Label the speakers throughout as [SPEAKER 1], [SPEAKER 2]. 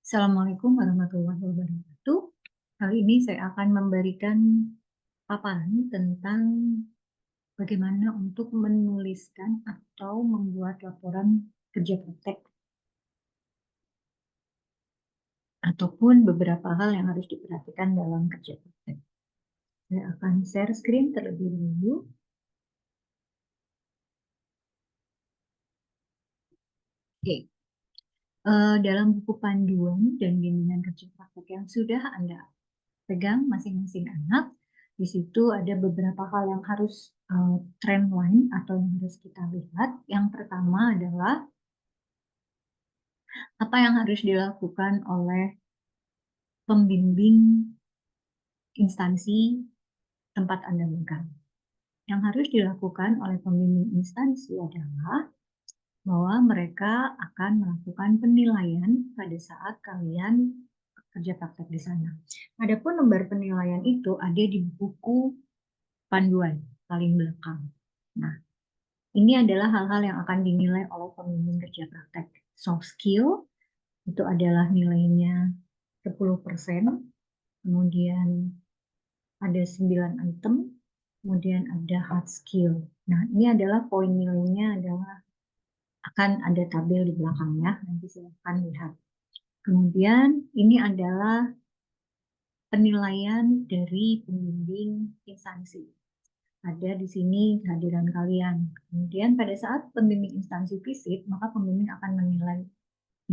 [SPEAKER 1] Assalamualaikum warahmatullahi wabarakatuh. Kali ini saya akan memberikan paparan tentang bagaimana untuk menuliskan atau membuat laporan kerja praktek ataupun beberapa hal yang harus diperhatikan dalam kerja praktek. Saya akan share screen terlebih dahulu. Oke. Dalam buku panduan dan bimbingan kerja praktek yang sudah Anda pegang masing-masing anak, di situ ada beberapa hal yang harus trendline atau yang harus kita lihat. Yang pertama adalah apa yang harus dilakukan oleh pembimbing instansi tempat Anda magang. Yang harus dilakukan oleh pembimbing instansi adalah bahwa mereka akan melakukan penilaian pada saat kalian kerja praktek di sana. Adapun lembar penilaian itu ada di buku panduan paling belakang. Nah, ini adalah hal-hal yang akan dinilai oleh pembimbing kerja praktek. Soft skill itu adalah nilainya 10%, kemudian ada 9 item, kemudian ada hard skill. Nah, ini adalah poin nilainya adalah akan ada tabel di belakangnya, nanti silakan lihat. Kemudian ini adalah penilaian dari pembimbing instansi. Ada di sini kehadiran kalian. Kemudian pada saat pembimbing instansi visit, maka pembimbing akan menilai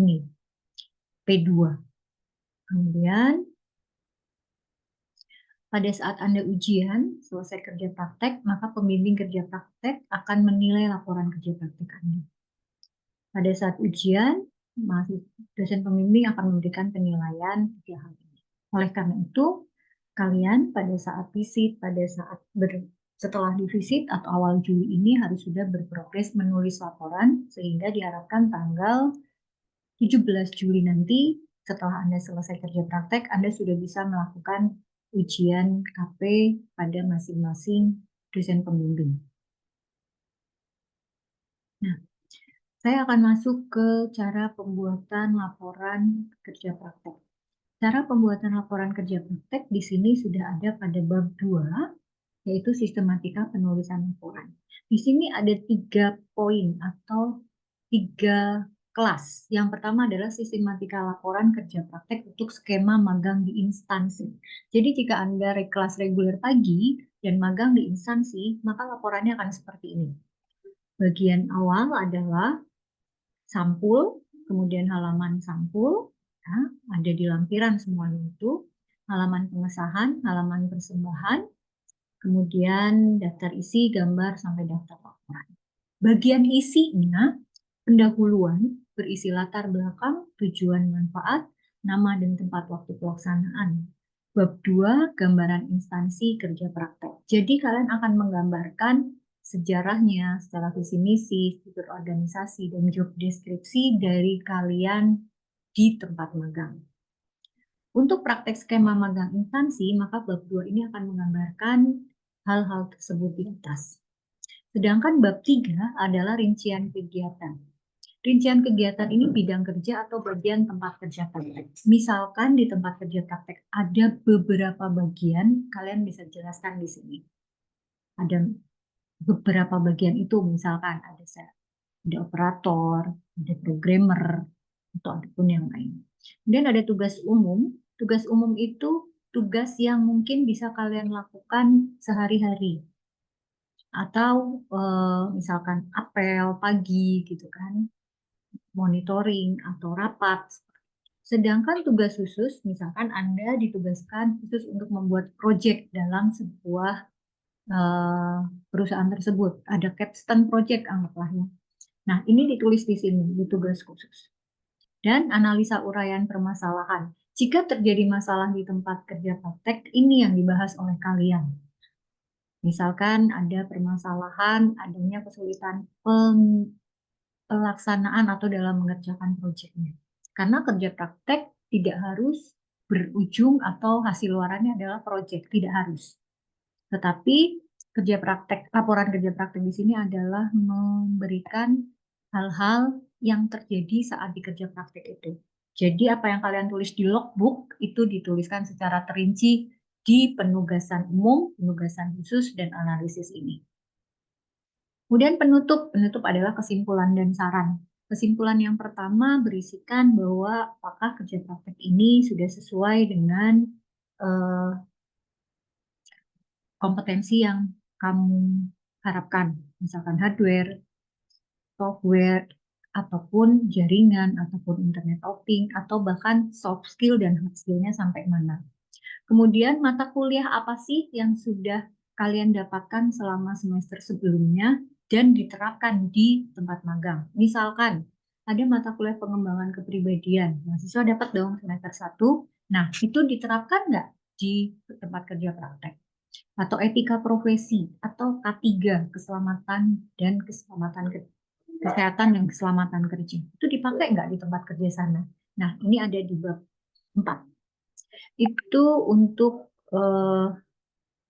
[SPEAKER 1] ini, P2. Kemudian pada saat Anda ujian, selesai kerja praktek, maka pembimbing kerja praktek akan menilai laporan kerja praktek Anda. Pada saat ujian, dosen pembimbing akan memberikan penilaian 3 hal ini. Oleh karena itu, kalian pada saat visit, setelah divisit atau awal Juli ini harus sudah berprogres menulis laporan, sehingga diharapkan tanggal 17 Juli nanti, setelah Anda selesai kerja praktek, Anda sudah bisa melakukan ujian KP pada masing-masing dosen pembimbing. Nah, saya akan masuk ke cara pembuatan laporan kerja praktek. Cara pembuatan laporan kerja praktek di sini sudah ada pada bab 2, yaitu sistematika penulisan laporan. Di sini ada 3 poin atau 3 kelas. Yang pertama adalah sistematika laporan kerja praktek untuk skema magang di instansi. Jadi jika Anda kelas reguler pagi dan magang di instansi, maka laporannya akan seperti ini. Bagian awal adalah sampul, kemudian halaman sampul, ya, ada di lampiran semuanya itu, halaman pengesahan, halaman persembahan, kemudian daftar isi, gambar, sampai daftar laporan. Bagian isinya, pendahuluan, berisi latar belakang, tujuan manfaat, nama dan tempat waktu pelaksanaan. Bab 2, gambaran instansi kerja praktek. Jadi kalian akan menggambarkan sejarahnya, secara visi misi, struktur organisasi, dan job deskripsi dari kalian di tempat magang. Untuk praktek skema magang instansi, maka bab 2 ini akan menggambarkan hal-hal tersebut di atas. Sedangkan bab 3 adalah rincian kegiatan. Rincian kegiatan ini bidang kerja atau bagian tempat kerja praktek. Misalkan di tempat kerja praktek ada beberapa bagian, kalian bisa jelaskan di sini. Ada beberapa bagian itu, misalkan ada operator, ada programmer, atau apapun yang lain. Kemudian ada tugas umum. Tugas umum itu tugas yang mungkin bisa kalian lakukan sehari-hari. Atau misalkan apel pagi gitu kan, monitoring atau rapat. Sedangkan tugas khusus, misalkan Anda ditugaskan khusus untuk membuat proyek dalam sebuah perusahaan tersebut. Ada capstone project anggaplah ya. Nah, ini ditulis di sini, di tugas khusus. Dan analisa uraian permasalahan. Jika terjadi masalah di tempat kerja praktek, ini yang dibahas oleh kalian. Misalkan ada permasalahan, adanya kesulitan pelaksanaan atau dalam mengerjakan proyeknya. Karena kerja praktek tidak harus berujung atau hasil luarannya adalah proyek, tidak harus. Tetapi laporan kerja praktek di sini adalah memberikan hal-hal yang terjadi saat di kerja praktek itu. Jadi apa yang kalian tulis di logbook itu dituliskan secara terinci di penugasan umum, penugasan khusus, dan analisis ini. Kemudian penutup adalah kesimpulan dan saran. Kesimpulan yang pertama berisikan bahwa apakah kerja praktek ini sudah sesuai dengan kompetensi yang kamu harapkan, misalkan hardware, software, ataupun jaringan, ataupun internet of things, atau bahkan soft skill dan hard skill-nya sampai mana. Kemudian mata kuliah apa sih yang sudah kalian dapatkan selama semester sebelumnya dan diterapkan di tempat magang. Misalkan ada mata kuliah pengembangan kepribadian, mahasiswa dapat dong semester 1. Nah, itu diterapkan nggak di tempat kerja praktek? Atau etika profesi, atau K3, keselamatan dan kesehatan dan keselamatan kerja. Itu dipakai nggak di tempat kerja sana? Nah, ini ada di bab 4. Itu untuk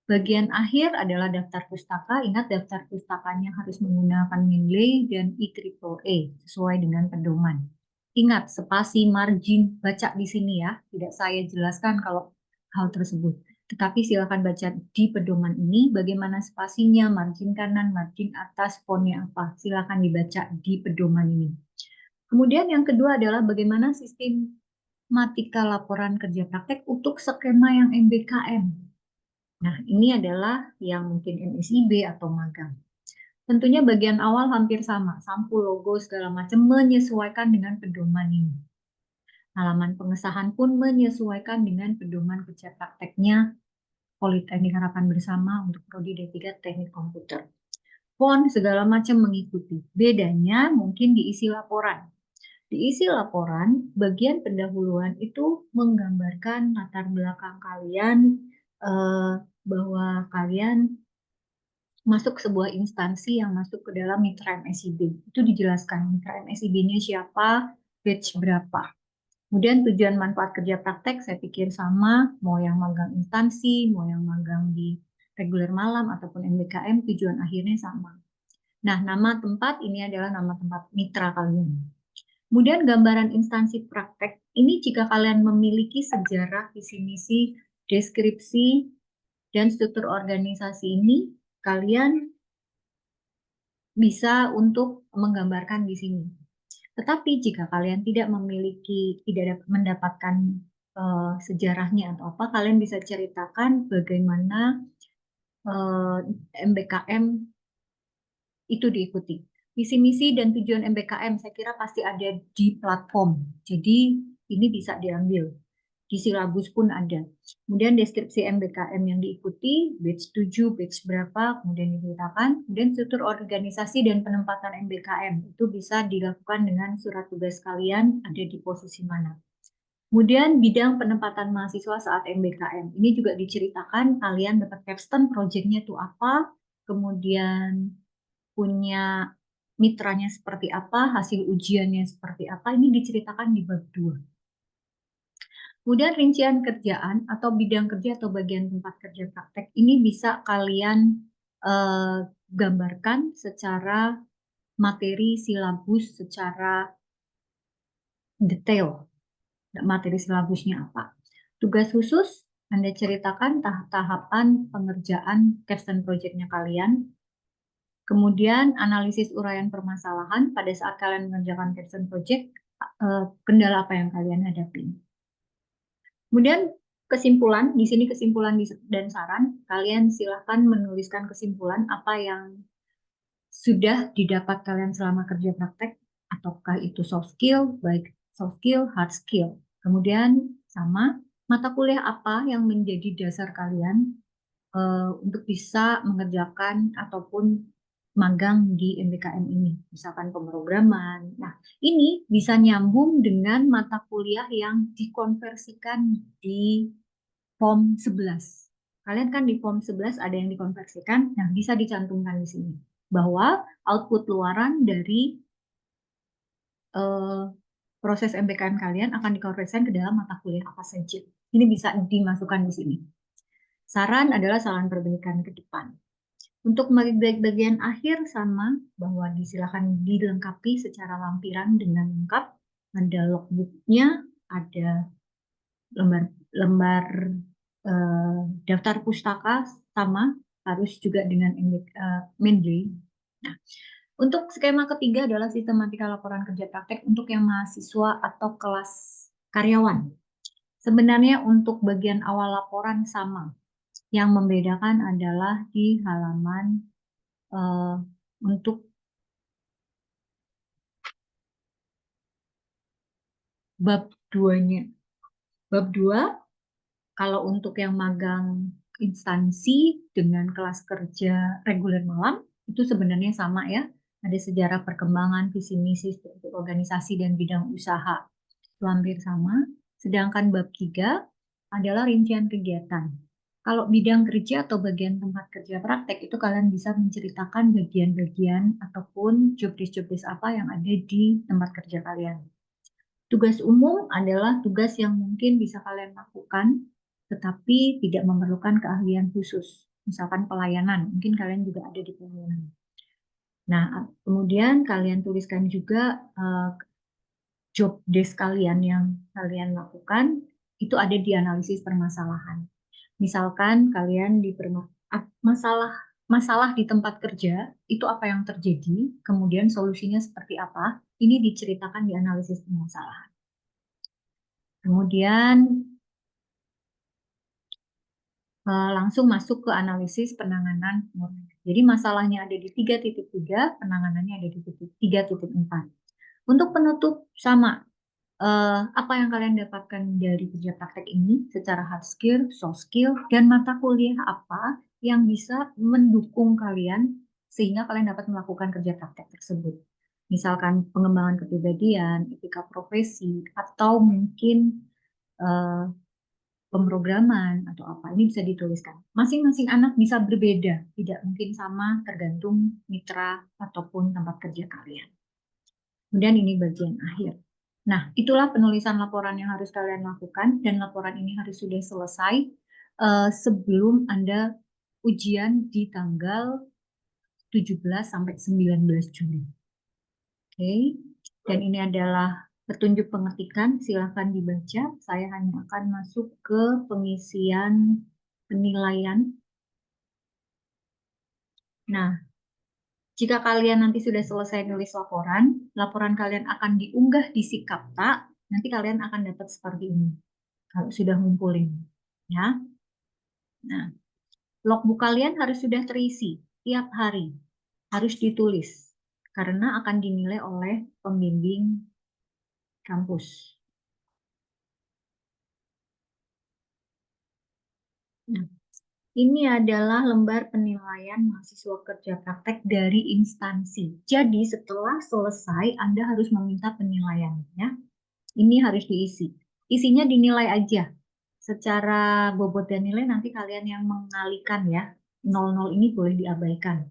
[SPEAKER 1] bagian akhir adalah daftar pustaka. Ingat, daftar pustakanya harus menggunakan Mendeley dan IEEE sesuai dengan pedoman. Ingat, spasi, margin, baca di sini ya. Tidak saya jelaskan kalau hal tersebut. Tetapi silakan baca di pedoman ini bagaimana spasinya, margin kanan, margin atas, fontnya apa. Silakan dibaca di pedoman ini. Kemudian yang kedua adalah bagaimana sistematika laporan kerja praktek untuk skema yang MBKM. Nah, ini adalah yang mungkin MSIB atau magang. Tentunya bagian awal hampir sama, sampul, logo, segala macam menyesuaikan dengan pedoman ini. Halaman pengesahan pun menyesuaikan dengan pedoman kerja prakteknya Politeknik Harapan Bersama untuk Prodi D3 Teknik Komputer. Font segala macam mengikuti. Bedanya mungkin diisi laporan. Diisi laporan, bagian pendahuluan itu menggambarkan latar belakang kalian, bahwa kalian masuk sebuah instansi yang masuk ke dalam mitra MSIB. Itu dijelaskan mitra MSIB-nya siapa, batch berapa. Kemudian tujuan manfaat kerja praktek saya pikir sama, mau yang magang instansi, mau yang magang di reguler malam ataupun MBKM, tujuan akhirnya sama. Nah, nama tempat ini adalah nama tempat mitra kalian. Kemudian gambaran instansi praktek, ini jika kalian memiliki sejarah, visi misi, deskripsi, dan struktur organisasi ini, kalian bisa untuk menggambarkan di sini. Tetapi jika kalian tidak mendapatkan sejarahnya atau apa, kalian bisa ceritakan bagaimana MBKM itu diikuti. Visi misi dan tujuan MBKM saya kira pasti ada di platform. Jadi ini bisa diambil. Di silabus pun ada. Kemudian deskripsi MBKM yang diikuti, batch 7, batch berapa, kemudian diceritakan. Kemudian struktur organisasi dan penempatan MBKM. Itu bisa dilakukan dengan surat tugas kalian ada di posisi mana. Kemudian bidang penempatan mahasiswa saat MBKM. Ini juga diceritakan kalian dapat capstone project-nya itu apa, kemudian punya mitranya seperti apa, hasil ujiannya seperti apa, ini diceritakan di bab 2. Kemudian rincian kerjaan atau bidang kerja atau bagian tempat kerja praktek ini bisa kalian gambarkan secara materi silabus secara detail. Materi silabusnya apa. Tugas khusus, Anda ceritakan tahapan pengerjaan capstone project-nya kalian. Kemudian analisis uraian permasalahan pada saat kalian mengerjakan capstone project, kendala apa yang kalian hadapi. Kemudian kesimpulan, di sini kesimpulan dan saran, kalian silahkan menuliskan kesimpulan apa yang sudah didapat kalian selama kerja praktek, ataukah itu soft skill, baik soft skill, hard skill. Kemudian sama, mata kuliah apa yang menjadi dasar kalian untuk bisa mengerjakan ataupun magang di MBKM ini, misalkan pemrograman. Nah, ini bisa nyambung dengan mata kuliah yang dikonversikan di form 11. Kalian kan di form 11 ada yang dikonversikan, nah bisa dicantumkan di sini. Bahwa output luaran dari proses MBKM kalian akan dikonversikan ke dalam mata kuliah apa saja. Ini bisa dimasukkan di sini. Saran adalah saran perbaikan ke depan. Untuk bagian akhir sama, bahwa disilakan dilengkapi secara lampiran dengan lengkap, ada logbooknya, ada lembar daftar pustaka sama, harus juga dengan Mendeley. Nah, untuk skema ketiga adalah sistematika laporan kerja praktek untuk yang mahasiswa atau kelas karyawan. Sebenarnya untuk bagian awal laporan sama. Yang membedakan adalah di halaman untuk bab 2-nya. Bab 2, kalau untuk yang magang instansi dengan kelas kerja reguler malam, itu sebenarnya sama ya. Ada sejarah perkembangan, visi misi, struktur organisasi, dan bidang usaha. Itu hampir sama. Sedangkan bab 3 adalah rincian kegiatan. Kalau bidang kerja atau bagian tempat kerja praktek, itu kalian bisa menceritakan bagian-bagian ataupun job desk apa yang ada di tempat kerja kalian. Tugas umum adalah tugas yang mungkin bisa kalian lakukan, tetapi tidak memerlukan keahlian khusus. Misalkan pelayanan, mungkin kalian juga ada di pelayanan. Nah, kemudian kalian tuliskan juga job desk kalian yang kalian lakukan, itu ada di analisis permasalahan. Misalkan kalian di masalah di tempat kerja, itu apa yang terjadi, kemudian solusinya seperti apa, ini diceritakan di analisis permasalahan. Kemudian langsung masuk ke analisis penanganan. Jadi masalahnya ada di 3.3, penanganannya ada di 3.4. Untuk penutup sama, apa yang kalian dapatkan dari kerja praktek ini secara hard skill, soft skill, dan mata kuliah apa yang bisa mendukung kalian sehingga kalian dapat melakukan kerja praktek tersebut. Misalkan pengembangan kepribadian, etika profesi, atau mungkin pemrograman atau apa, ini bisa dituliskan. Masing-masing anak bisa berbeda, tidak mungkin sama tergantung mitra ataupun tempat kerja kalian. Kemudian ini bagian akhir. Nah, itulah penulisan laporan yang harus kalian lakukan, dan laporan ini harus sudah selesai sebelum Anda ujian di tanggal 17 sampai 19 Juli. Oke, dan ini adalah petunjuk pengetikan, silahkan dibaca. Saya hanya akan masuk ke pengisian penilaian. Nah, jika kalian nanti sudah selesai nulis laporan, laporan kalian akan diunggah di Sikapta, nanti kalian akan dapat seperti ini, kalau sudah ngumpulin. Ya. Nah, logbook kalian harus sudah terisi tiap hari, harus ditulis, karena akan dinilai oleh pembimbing kampus. Nah, ini adalah lembar penilaian mahasiswa kerja praktek dari instansi. Jadi setelah selesai, Anda harus meminta penilaiannya. Ini harus diisi. Isinya dinilai aja. Secara bobot dan nilai nanti kalian yang mengalihkan ya. 00 ini boleh diabaikan.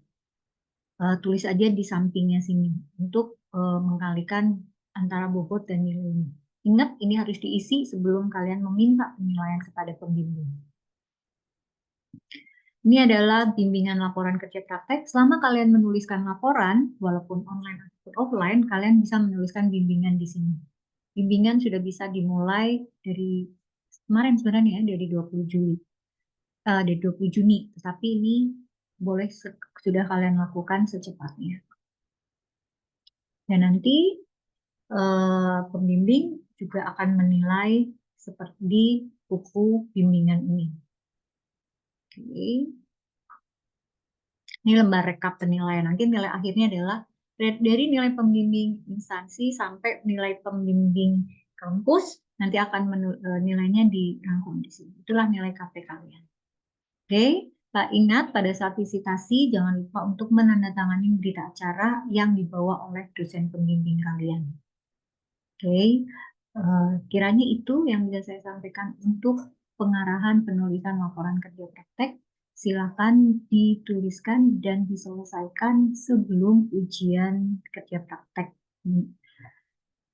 [SPEAKER 1] Tulis aja di sampingnya sini untuk mengalihkan antara bobot dan nilai ini. Ingat, ini harus diisi sebelum kalian meminta penilaian kepada pembimbing. Ini adalah bimbingan laporan kerja praktek. Selama kalian menuliskan laporan, walaupun online atau offline, kalian bisa menuliskan bimbingan di sini. Bimbingan sudah bisa dimulai dari kemarin sebenarnya, dari 20 Juli. Dari 20 Juni, tetapi ini boleh sudah kalian lakukan secepatnya. Dan nanti pembimbing juga akan menilai seperti buku bimbingan ini. Oke. Ini lembar rekap penilaian. Nanti nilai akhirnya adalah dari nilai pembimbing instansi sampai nilai pembimbing kampus, nanti akan nilainya dirangkum di sini. Itulah nilai KP kalian. Oke, Pak, ingat pada saat visitasi jangan lupa untuk menandatangani berita acara yang dibawa oleh dosen pembimbing kalian. Oke, kiranya itu yang bisa saya sampaikan untuk pengarahan penulisan laporan kerja praktek. Silakan dituliskan dan diselesaikan sebelum ujian kerja praktek.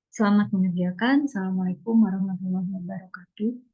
[SPEAKER 1] Selamat mengerjakan. Assalamualaikum warahmatullahi wabarakatuh.